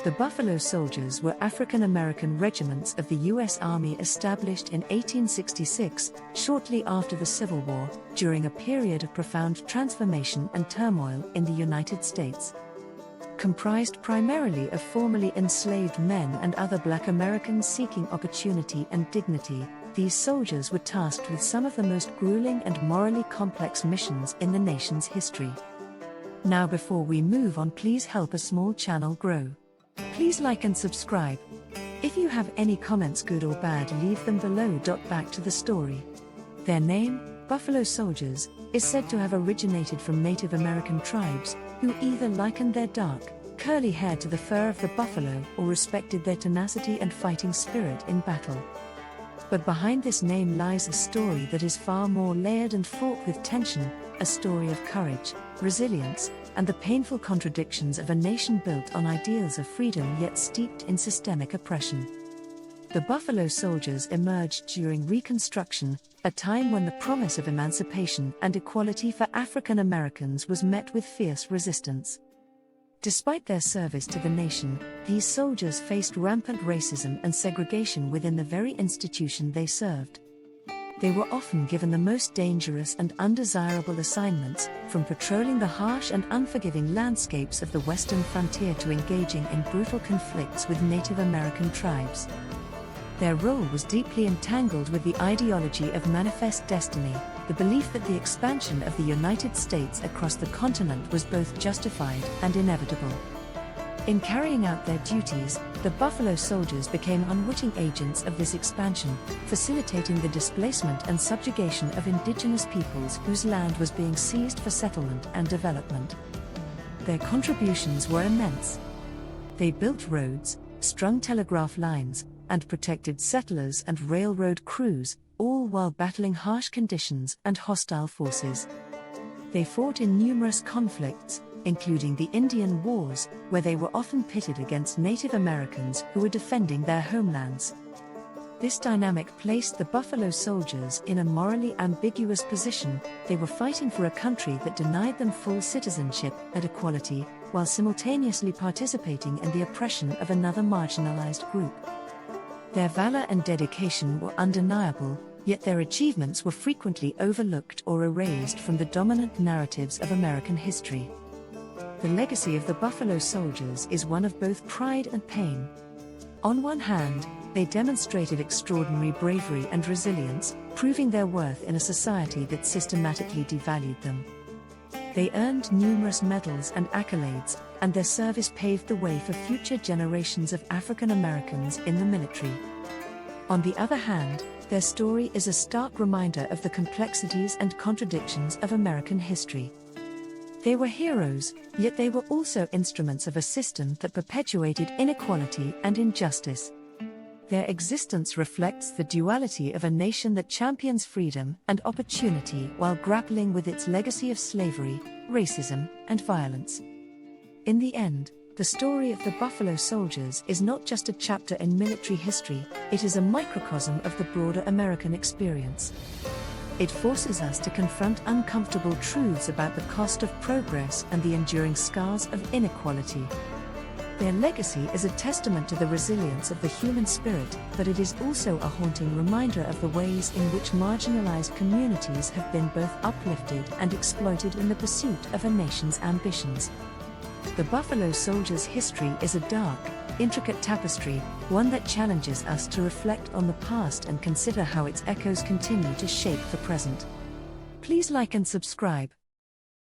The Buffalo Soldiers were African American regiments of the U.S. Army established in 1866, shortly after the Civil War, during a period of profound transformation and turmoil in the United States. Comprised primarily of formerly enslaved men and other Black Americans seeking opportunity and dignity, these soldiers were tasked with some of the most grueling and morally complex missions in the nation's history. Now, before we move on, please help a small channel grow. Please like and subscribe. If you have any comments, good or bad, leave them below. Back to the story. Their name, Buffalo Soldiers, is said to have originated from Native American tribes, who either likened their dark, curly hair to the fur of the buffalo or respected their tenacity and fighting spirit in battle. But behind this name lies a story that is far more layered and fraught with tension, a story of courage, resilience, and the painful contradictions of a nation built on ideals of freedom yet steeped in systemic oppression. The Buffalo Soldiers emerged during Reconstruction, a time when the promise of emancipation and equality for African Americans was met with fierce resistance. Despite their service to the nation, these soldiers faced rampant racism and segregation within the very institution they served. They were often given the most dangerous and undesirable assignments, from patrolling the harsh and unforgiving landscapes of the western frontier to engaging in brutal conflicts with Native American tribes. Their role was deeply entangled with the ideology of manifest destiny, the belief that the expansion of the United States across the continent was both justified and inevitable. In carrying out their duties, the Buffalo Soldiers became unwitting agents of this expansion, facilitating the displacement and subjugation of indigenous peoples whose land was being seized for settlement and development. Their contributions were immense. They built roads, strung telegraph lines, and protected settlers and railroad crews, all while battling harsh conditions and hostile forces. They fought in numerous conflicts, including the Indian Wars, where they were often pitted against Native Americans who were defending their homelands. This dynamic placed the Buffalo Soldiers in a morally ambiguous position. They were fighting for a country that denied them full citizenship and equality, while simultaneously participating in the oppression of another marginalized group. Their valor and dedication were undeniable, yet their achievements were frequently overlooked or erased from the dominant narratives of American history. The legacy of the Buffalo Soldiers is one of both pride and pain. On one hand, they demonstrated extraordinary bravery and resilience, proving their worth in a society that systematically devalued them. They earned numerous medals and accolades, and their service paved the way for future generations of African Americans in the military. On the other hand, their story is a stark reminder of the complexities and contradictions of American history. They were heroes, yet they were also instruments of a system that perpetuated inequality and injustice. Their existence reflects the duality of a nation that champions freedom and opportunity while grappling with its legacy of slavery, racism, and violence. In the end, the story of the Buffalo Soldiers is not just a chapter in military history, it is a microcosm of the broader American experience. It forces us to confront uncomfortable truths about the cost of progress and the enduring scars of inequality. Their legacy is a testament to the resilience of the human spirit, but it is also a haunting reminder of the ways in which marginalized communities have been both uplifted and exploited in the pursuit of a nation's ambitions. The Buffalo Soldiers' history is a dark, intricate tapestry, one that challenges us to reflect on the past and consider how its echoes continue to shape the present. Please like and subscribe.